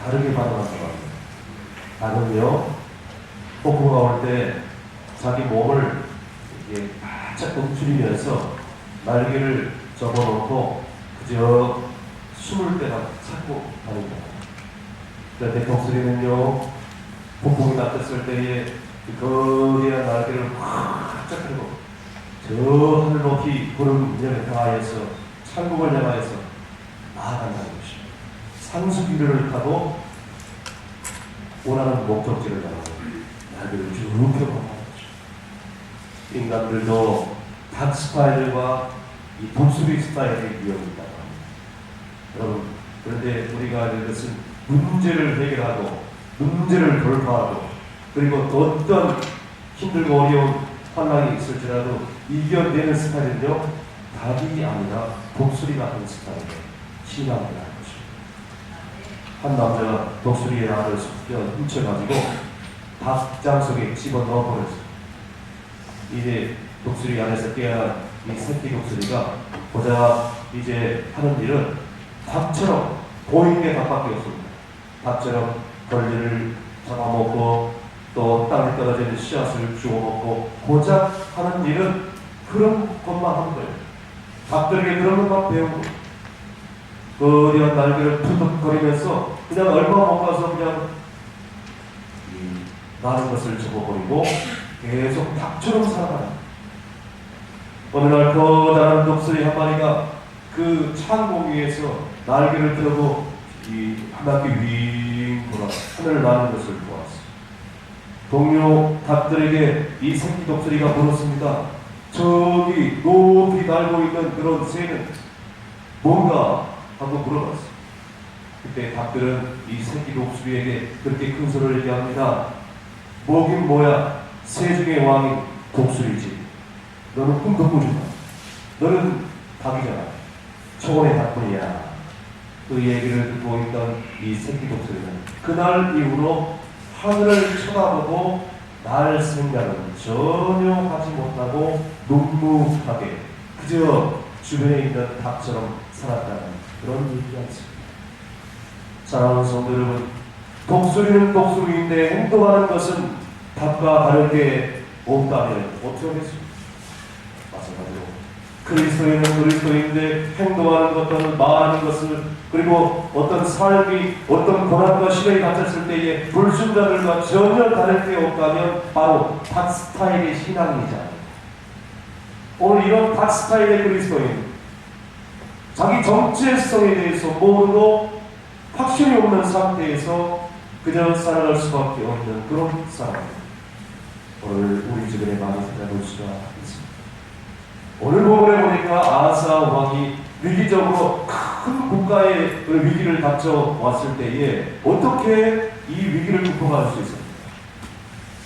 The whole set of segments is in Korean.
다르게 반응한다고 합니다. 닭은요, 폭풍우가 올 때 자기 몸을 이렇게 바짝 움츠리면서 날개를 접어놓고 그저 숨을 때만 찾고 다닙니다. 그런데 독수리는요, 폭풍이 닥쳤을 때에 그 거대한 날개를 활짝 펴고 저 하늘 높이 구름 위를 향하여서 천국을 향하여서 나아간다는 것입니다. 상수기류를 타고 원하는 목적지를 향하고 날개를 쭉 펴고 가는 것입니다. 인간들도 닭 스타일과 이 독수리 스타일의 유형이 있다고 합니다. 여러분, 그런데 우리가 이것은 문제를 해결하고 문제를 돌파하고 그리고 또 어떤 힘들고 어려운 환란이 있을지라도 이겨내는 스타일은요, 닭이 아니라 독수리 같은 스타일의 신앙이라는 것입니다. 한 남자가 독수리의 알을 훔쳐가지고 닭장 속에 집어넣어 버렸어요. 이제 독수리 안에서 깨어난 이 새끼 독수리가 보자 이제 하는 일은 닭처럼 보이는 게 닭밖에 없습니다. 닭처럼 벌레를 잡아먹고 또 땅에 떨어지는 씨앗을 주워먹고 고작 하는 일은 그런 것만 하는 거예요. 닭들에게 그런 것만 배우고 거대한 날개를 푸득거리면서 그냥 얼마 못 가서 그냥 많은 것을 접어버리고 계속 닭처럼 살아가는. 어느 날 커다란 독수리 한 마리가 그 창고 위에서 날개를 들고 한 바퀴 윙 돌아 하늘을 나는 것을 보았어. 동료 닭들에게 이 새끼 독수리가 물었습니다. 저기 높이 날고 있는 그런 새는 뭔가? 하고 물어봤어. 그때 닭들은 이 새끼 독수리에게 그렇게 큰 소리를 얘기합니다. 뭐긴 뭐야, 새 중의 왕인 독수리지. 너는 꿈쩍꾸지마. 너는 닭이잖아. 초원의 닭뿐이야. 그 얘기를 듣고 있던 이 새끼 독수리는 그날 이후로 하늘을 쳐다보고 날 생각은 전혀 하지 못하고 묵묵하게 그저 주변에 있는 닭처럼 살았다는 그런 얘기가 있습니다. 사랑하는 성도 여러분, 독수리는 독수리인데 행동하는 것은 닭과 다른 게 없다면 어떻게 하겠습니까? 마찬가지로 그리스도인은 그리스도인인데 행동하는 것은 말하는 것을 그리고 어떤 삶이 어떤 고난과 시련이 닥쳤을 때에 불순자들과 전혀 다를 게 없다면 바로 닭 스타일의 신앙이잖아요. 오늘 이런 닭 스타일의 그리스도인, 자기 정체성에 대해서 모르고 확신이 없는 상태에서 그저 살아갈 수밖에 없는 그런 사람입니다. 오늘 우리 주변에 많이 찾아볼 수가 있습니다. 오늘 본문에 보니까 아사 왕이 위기적으로 큰 국가의 위기를 닥쳐 왔을 때에 어떻게 이 위기를 극복할 수 있습니까?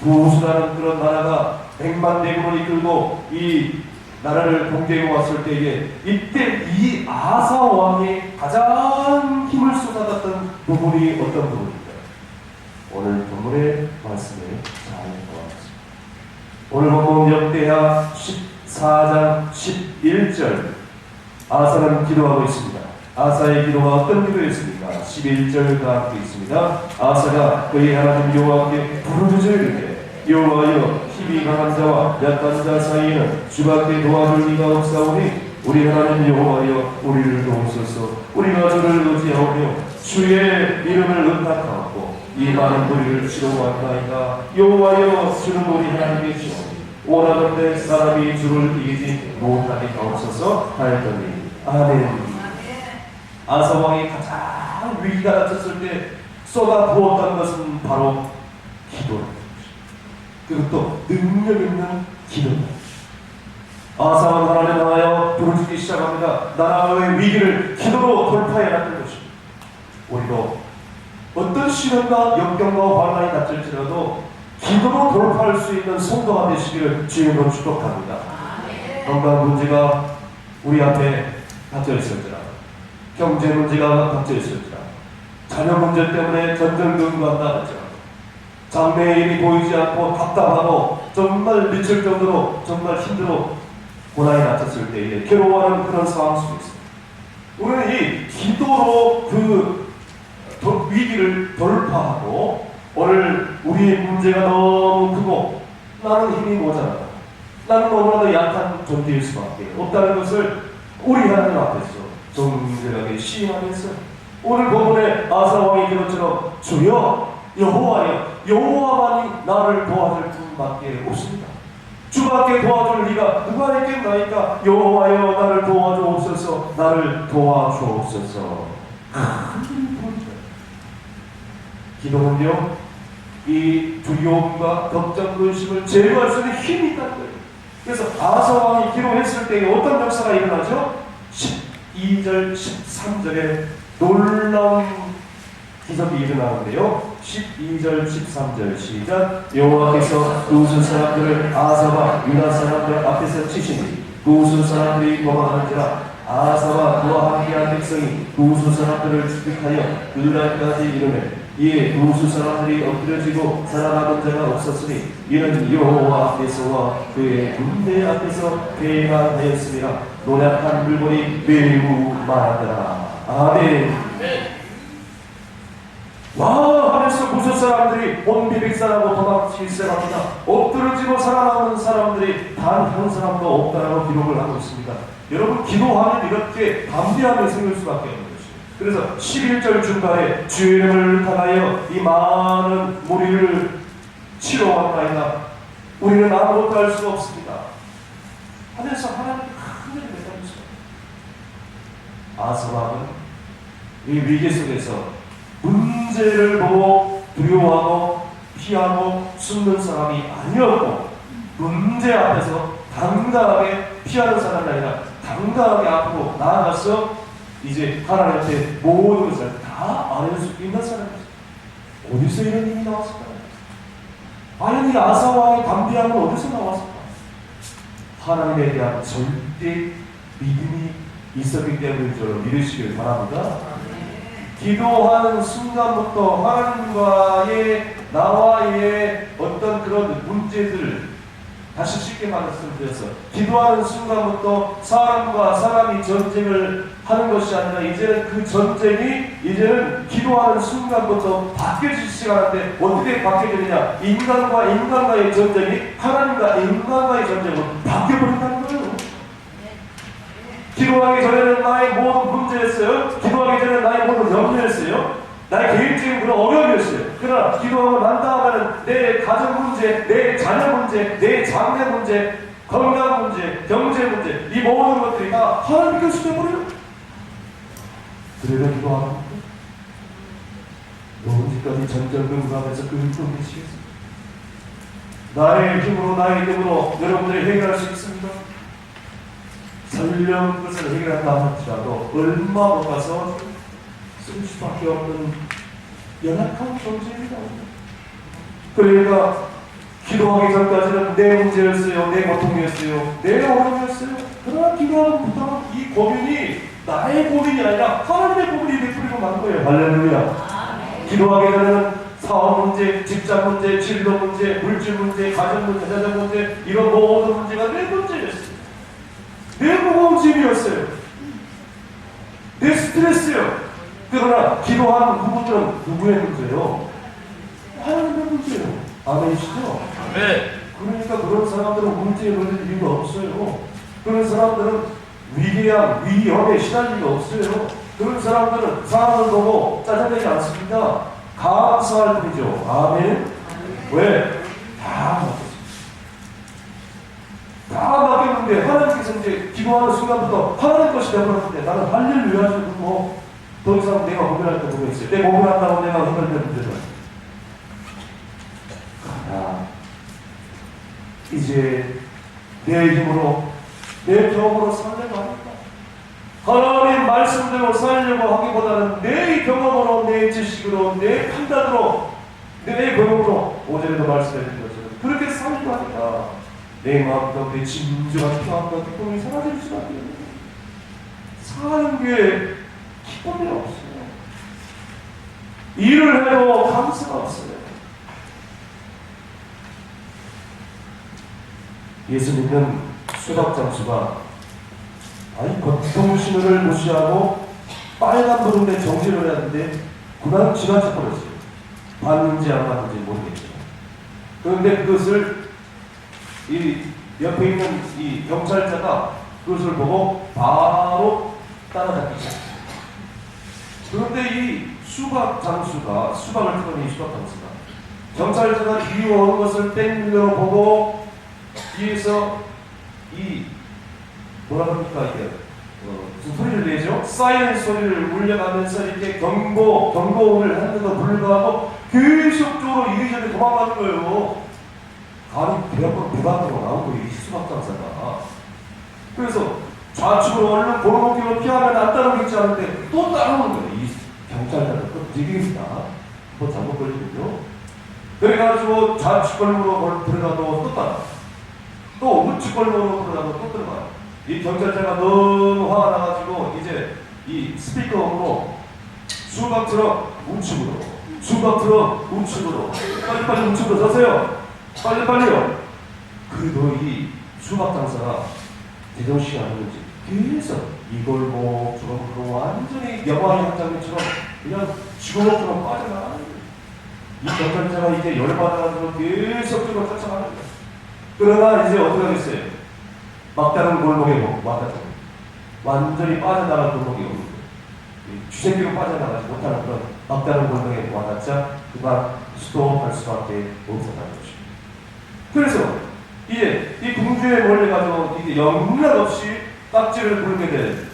구수라는 그런 나라가 100만 대군을 이끌고 이 나라를 공개해 왔을 때에 이때 이 아사 왕이 가장 힘을 쏟아졌던 부분이 어떤 부분일까요? 오늘 본문의 말씀을 잘 보았습니다. 오늘 본문 역대하 14장 11절 아사는 기도하고 있습니다. 아사의 기도가 어떤 기도였습니까? 11절과 함께 있습니다. 아사가 그의 하나님 여호와께 부르짖어 이르되 여호와여, 힘이 강한 자와 약한 자 사이에는 주밖에 도와줄 이가 없사오니 우리 하나님 여호와여, 우리를 도우소서. 우리가 주를 의지하오며 주의 이름을 의탁하고 이 많은 무리를 치료하나이다. 여호와여, 주는 우리 하나님이시오. 원하는데 사람이 주를 이기지 못하게 하옵소서 하였더니 아멘. 아사 왕이 가장 위기가 닥쳤을 때 쏟아 부었던 것은 바로 기도입니다. 그리고 또 능력 있는 기도입니다. 아사는 하나님 향하여 부르짖기 시작합니다. 나라의 위기를 기도로 돌파해 나갈 것입니다. 우리도 어떤 시련과 역경과 환난이 닥칠지라도 기도로 돌파할 수 있는 성도가 되시기를 주님으로 축복합니다. 건강 문제가 우리 앞에 닥쳐 있을지라도, 경제 문제가 닥쳐 있을지라도, 자녀 문제 때문에 전전긍긍한다 할지라도, 장래의 일이 보이지 않고 답답하고 정말 미칠 정도로 정말 힘들어 고난이 닥쳤을 때에 괴로워하는 그런 상황 속에 있습니다. 우리는 이 기도로 그 위기를 돌파하고 오늘 우리의 문제가 너무 크고 나는 힘이 모자라다. 나는 너무나도 약한 존재일 수밖에 없다는 것을 우리 하나님 앞에서 정직하게 시인하면서 오늘 본문의 아사 왕의 기도처럼 주여 여호와여 여호와만이 나를 도와줄 분밖에 없습니다. 주밖에 도와줄 리가 누가 있겠나이까. 여호와여 나를 도와주옵소서. 나를 도와주옵소서. 기도는요 이 두려움과 걱정 근심을 제거할 수 있는 힘이 있다는 거예요. 그래서 아사 왕이 기도했을 때 어떤 역사가 일어나죠? 12절 13절에 놀라운 기적이 일어나는데요. 12절 13절 시작. 여호와께서 구스 사람들을 아사와 유다 사람들 앞에서 치시니 구스 사람들이 도망하는지라. 아사와 그와 함께한 백성이 구스 사람들을 추격하여 그날까지 이르매 이에 구스 사람들이 엎드려지고 살아남은 자가 없었으니 이는 여호와 앞에서와 그의 군대 앞에서 패망하였습니다. 노력한 물건이 매우 많았더라. 아멘. 와 하면서 구스 사람들이 온 비백산하고 도망치기 시작합니다. 엎드러지고 살아남은 사람들이 단 한 사람도 없다라고 기록을 하고 있습니다. 여러분 기도하면 이렇게 담대함이 생길 수밖에 없는 것이에요. 그래서 11절 중간에 주의 이름을 당하여 이 많은 무리를 치러왔나이다. 우리는 아무것도 할 수가 없습니다. 하면서 하나님 큰 일을 내다보죠. 아사 왕은 이 위기 속에서 문제를 보고 두려워하고 피하고 숨는 사람이 아니었고 문제 앞에서 당당하게 피하는 사람이 아니라 당당하게 앞으로 나아가서 이제 하나님한테 모든 것을 다 아뢰는 수 있는 사람이죠. 어디서 이런 일이 나왔을까요? 과연 이 아사 왕의 담대함은 어디서 나왔을까? 하나님에 대한 절대 믿음이 있었기 때문인 줄 믿으시길 바랍니다. 기도하는 순간부터 하나님과의 나와의 어떤 그런 문제들을 다시 쉽게 말씀드려서 기도하는 순간부터 사람과 사람이 전쟁을 하는 것이 아니라 이제는 그 전쟁이 이제는 기도하는 순간부터 바뀌어지기 시작하는데 어떻게 바뀌어지느냐. 인간과 인간과의 전쟁이 하나님과 인간과의 전쟁으로 바뀌어버린다는 거예요. 기도하기 전에는 나의 모든 문제였어요. 기도하기 전에는 나의 모든 염려였어요. 나의 개인적인 그런 어려움이었어요. 그러나 기도하고 난 다음에는 내 가정 문제, 내 자녀 문제, 내 장래 문제, 건강 문제, 경제 문제 이 모든 것들이 다 하나님께 수되어버려요. 그래도 기도하고 언제까지 전전긍긍하면서 그걸 계시겠습니까? 나의 힘으로 나의 힘으로 여러분들이 해결할 수 있습니다. 설령 그것을 해결한다 할지라도 얼마 못 가서 쓸 수밖에 없는 연약한 존재입니다. 그러니까 기도하기 전까지는 내 문제였어요, 내 고통이었어요, 내 어려움이었어요. 그러나 기도하고부터 이 고민이 나의 고민이 아니라 하나님의 고민이 되풀이고 만 거예요. 할렐루야. 기도하기 전에는 사업 문제, 직장 문제, 진로 문제, 물질 문제, 가정 문제, 자녀 문제 이런 모든 문제가 내 문제였어요. 내 무거운 짐이었어요. 내 스트레스요. 그러나 기도하는 부분들은 누구의 문제요? 하나님의 문제예요. 아멘이시죠? 네. 그러니까 그런 사람들은 문제에 걸릴 이유가 없어요. 그런 사람들은 위험에 시달릴 리가 없어요. 그런 사람들은 상황을 보고 짜증내지 않습니다. 감사할 뿐이죠. 아멘. 왜? 다 맡겼습니다. 다 맡겼는데 하나님께서 이제 기도하는 순간부터 하나님 것이 되어버렸는데 나는 할렐루야 하시고 더 이상 내가 고민할 때 뭐가 있어요? 내가 고민한다고 내가 해결되는 문제는 이제 내 힘으로 내 경험으로 살려고 합니다. 하나님 말씀대로 살려고 하기보다는 내 경험으로 내 지식으로 내 판단으로 내 경험으로 오전에도 말씀드린 것처럼 그렇게 살려고 합니다. 내 마음 가운데 진정한 평안과 기쁨이 사라질 수밖에 없는 사는 게 기쁨이 없어요. 일을 해도 감사가 없어요. 예수님은 수박 장수가 고통 신호를 무시하고 빨간 불운에 정지를 했는데 그만 지나쳐 버렸어요. 봤는지 안 봤는지 모르겠죠. 그런데 그것을 이 옆에 있는 이 경찰자가 그것을 보고 바로 따라잡기 시작했어요. 그런데 이 수박 장수가 수박을 뜯어낸 수박 장수가 경찰자가 뒤에 오는 것을 땡겨 보고 뒤에서 이 뭐라 그럽니까 이게 무슨 소리를 내죠? 사이렌 소리를 울려가면서 이렇게 경고를 하는데도 불구하고 계속적으로 이리저리 도망가는 거예요. 아니 배밖으로 나온 거예요. 이 수박 장사가. 그래서 좌측으로 얼른 골목길로 피하면 안 따라오겠지 않은데 또 따라오는 거예요. 이 경찰자가 또 되겠습니다. 뭐 잘못 걸리군요. 그래가지고 좌측 골목으로 들어가도 또 따라. 또 우측 골목으로 들어가도 또 들어가요. 이 경찰자가 너무 화가 나가지고 이제 이 스피커로 수박처럼 우측으로 수박처럼 우측으로 빨리빨리 우측으로 서세요. 빨리빨리요. 그래도 이 수박 장사가 제정신이 아니는지 계속 이걸 뭐 저걸 뭐 완전히 영화의 한 장면처럼 그냥 지구멍처럼 빠져나가는 거예요. 이 경찰자가 이제 열받아가지고 계속적으로 쫓아가는 거예요. 그러나 이제 어떻게 하겠어요? 막다른 골목에 왔다죠. 완전히 빠져나갈 골목이 오는 거예요. 주생기로 빠져나가지 못하는 그런 막다른 골목에 와닿자 그만 스톱할 수밖에 없었다는 것입니다. 그래서 이제 이 궁주에 몰려가지고 이게 영락없이 딱지를 부르게 된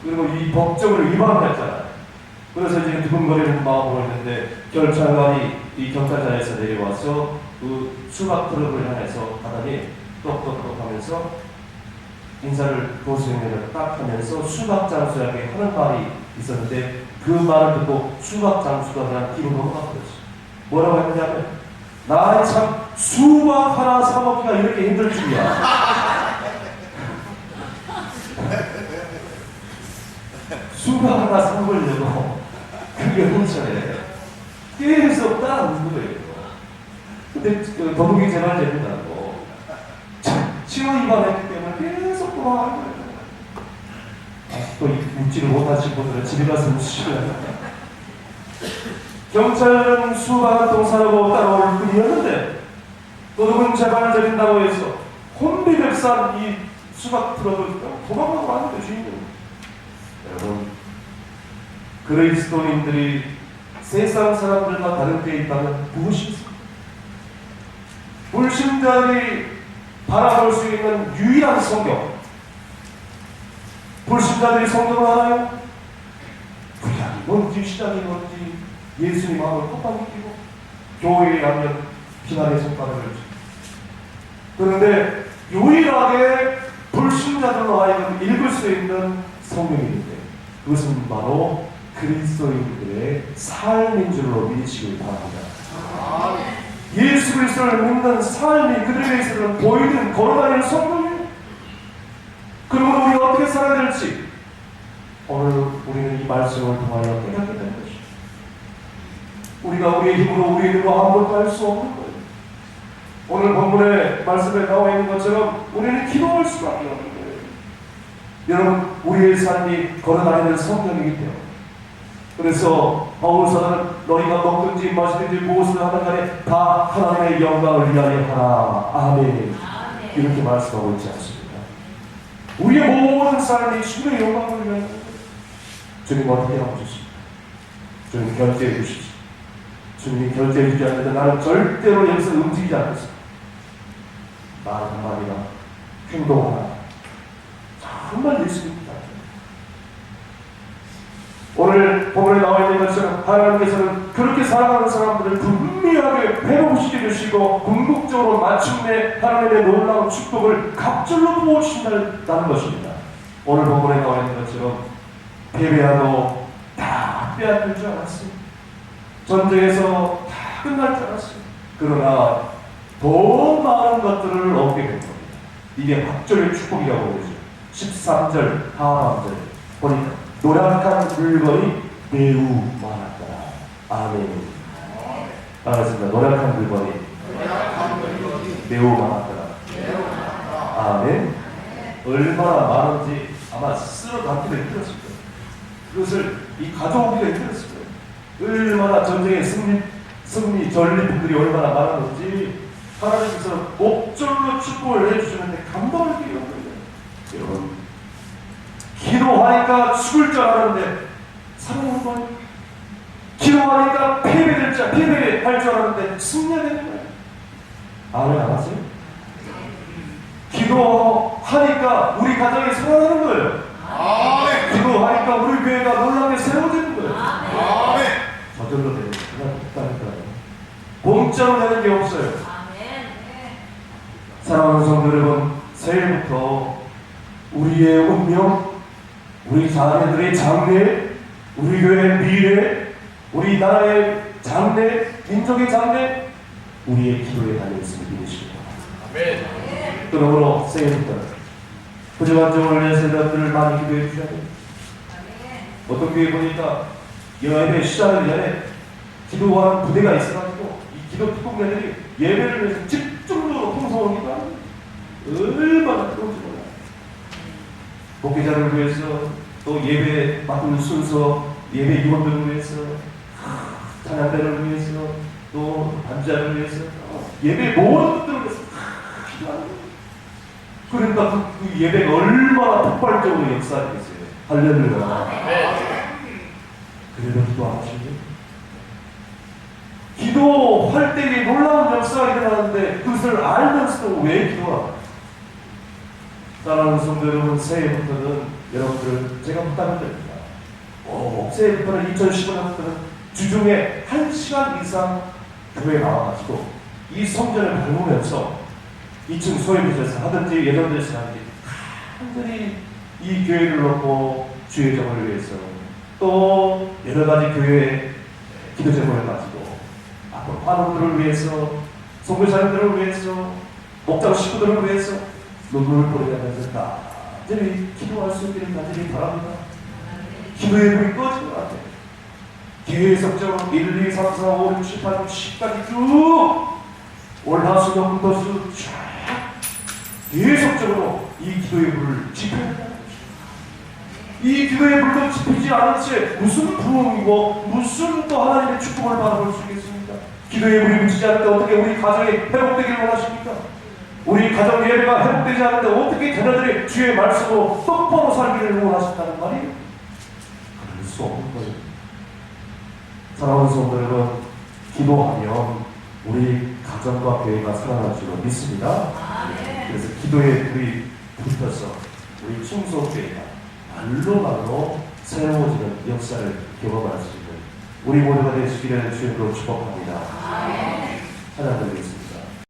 그리고 이 법정을 위반을 했잖아요. 그래서 이제 두근거리는 마음으로 있는데 경찰관이 이 경찰자에서 내려와서 그 수박 트럭을 향해서 가다니 똑똑똑 하면서 인사를 도수행위를 딱 하면서 수박 장수에게 하는 말이 있었는데 그 말을 듣고 수박 장수가 그냥 뒤로 넘어가 버렸어요. 뭐라고 했냐면 나 참 수박 하나 사 먹기가 이렇게 힘들 줄이야. 수박 하나 사 먹으려고 그게 혼자래. 계속 따라오는 거예요. 근데 도둑이 제발 재는다고 치료 위반했기 때문에 계속 돌아가는 거예요. 또 묻지를 못하신 분들은 집에 가서 묻으시려고 합니다. 경찰은 수박 한 통 사려고 따라올 뿐이었는데 도둑은 재반을 저린다고 해서 혼비백산 이 수박 트럭을 도망가고 하는데 주인공. 여러분 그리스도인들이 세상 사람들과 다른 데 있다면 무엇이 있습니까? 불신자들이 바라볼 수 있는 유일한 성경. 불신자들이 성경을 알아요? 구약이 뭔지 신약이 뭔지 예수님 마음을 콧방귀 끼고 교회에 가면 비난의 손가락을 쥐고 그런데 유일하게 불신자들로 하여금 읽을 수 있는 성경인데 그것은 바로 그리스도인들의 삶인 줄로 믿으시길 바랍니다. 예수 그리스도를 믿는 삶이 그들에게 있어서는 보이는 걸어다니는 성경이에요. 그러므로 우리가 어떻게 살아야 될지 오늘 우리는 이 말씀을 통하여 깨닫게 되는 것입니다. 우리가 우리의 힘으로 우리의 힘으로 아무것도 할 수 없는 거예요. 오늘 본문의 말씀에 나와 있는 것처럼 우리는 기도할 수밖에 없는 거예요. 여러분 우리의 삶이 걸어다니는 성경이기 때문에 그래서 바울서는 너희가 먹든지 마시든지 무엇을 하든 간에 다 하나님의 영광을 위하여 하라. 아멘. 이렇게 말씀하고 있지 않습니까? 우리의 모든 삶이 주님의 영광을 위하여 주님 어떻게 하고 주십니까? 주님 결제해 주십시오. 주님이 결제해 주지 않는데 나는 절대로 여기서 움직이지 않겠습니다. 말 한마디나 행동 하나 정말 예수님입니다. 오늘 본문에 나와 있는 것처럼 하나님께서는 그렇게 사랑하는 사람들을 분명하게 배고프시게 주시고 궁극적으로 마침내 하나님의 놀라운 축복을 갑절로 부어주신다는 것입니다. 오늘 본문에 나와 있는 것처럼 패배하고 다 빼앗길 줄 알았어요. 전쟁에서 다 끝날 줄 알았어요. 그러나 더 많은 것들을 얻게 된 겁니다. 이게 갑절의 축복이라고 그러죠. 13절 하반절 보니까 노력한 물건이 매우 많았더라. 아멘. 반갑습니다. 노력한 물건이 매우 많았더라. 아멘. 얼마나 많은지 아마 쓸어 담기도 힘들었을 거예요. 그것을 이 가져오기가 힘들었을 거예요. 얼마나 전쟁의 승리 전리품들이 얼마나 많았는지 하나님께서 목절로 축복을 해주시는데 감동을 드리는 거예요. 여러분, 기도하니까 죽을 줄 알았는데 살아나는 거예요. 기도하니까 패배할 줄 알았는데 승리하는 거예요. 아멘 안 하세요? 기도하니까 우리 가정이 살아나는 거예요. 아멘. 기도하니까 우리 교회가 놀랍게 새로워지는 거예요. 아멘. 저절로 되는 거예요. 없다니까요. 공짜로 되는 게 없어요. 사랑하는 성도 여러분, 새해부터 우리의 운명, 우리 자녀들의 장래, 우리 교회의 미래, 우리 나라의 장래, 민족의 장래, 우리의 기도에 달려있음을 믿으십니다. 아멘. 그러므로 새해부터 부족한 점을 위해 생각들을 많이 기도해 주셔야 돼요. 어떤 교회 보니까 예배 시작하기 전에 기도하는 부대가 있어가지고 이 기도 특공대들이 예배를 위해서 집중적으로 통성하기도 하는 얼마나 뜨거운지 몰라요. 목회자를 위해서 또 예배 맡는 순서, 예배 위원들을 위해서, 찬양대를 위해서, 또 반자를 위해서, 예배 모든 것들을 위해서 기도하는 거예요. 그러니까 그 예배가 얼마나 폭발적으로 역사하겠어요. 할렐루야. 그래도 기도 안 하시죠? 기도할 때에 놀라운 역사가 일어나는데 그것을 알면서도 왜 기도하나? 사랑하는 성도 여러분, 새해부터는 여러분들 제가 부탁드립니다. 새해부터는 2015년부터는 주중에 1시간 이상 교회에 나와가지고 이 성전을 방문해서 2층 소유부에서 하든지 예전들에서 하든지 간절히 이 교회를 놓고 주의 정을 위해서 또 여러 가지 교회 기도 제목을 가지고 앞으로 환우들을 위해서, 선교사님들을 위해서, 목장 식구들을 위해서 눈물을 보내면서 간절히 기도할 수 있기를 간절히 바랍니다. 기도의 불이 꺼지는 것 같아요. 계속적으로 1, 2, 3, 4, 5, 6, 7, 8, 9, 10까지 쭉 올라수목금토수 쫙 계속적으로 이 기도의 불을 지펴야 한다는 것입니다. 이 기도의 불도 지피지 않은 채 무슨 부흥이고 무슨 또 하나님의 축복을 받아볼 수 있겠습니까? 기도의 불이 붙이지 않을 때 어떻게 우리 가정이 회복되기를 원하십니까? 우리 가정 예배가 회복되지 않는데 어떻게 자녀들이 주의 말씀으로 똑바로 살기를 원하신다는 말이에요? 그럴 수 없는 거예요. 사랑하는 성도 여러분, 기도하면 우리 가정과 교회가 살아날 줄로 믿습니다. 그래서 기도의 불이 붙어서 우리 충성교회가 말로 새로워지는 역사를 경험할 수 있는 우리 모두가 되시기를 주님으로 축복합니다. 찬양 드리겠습니다.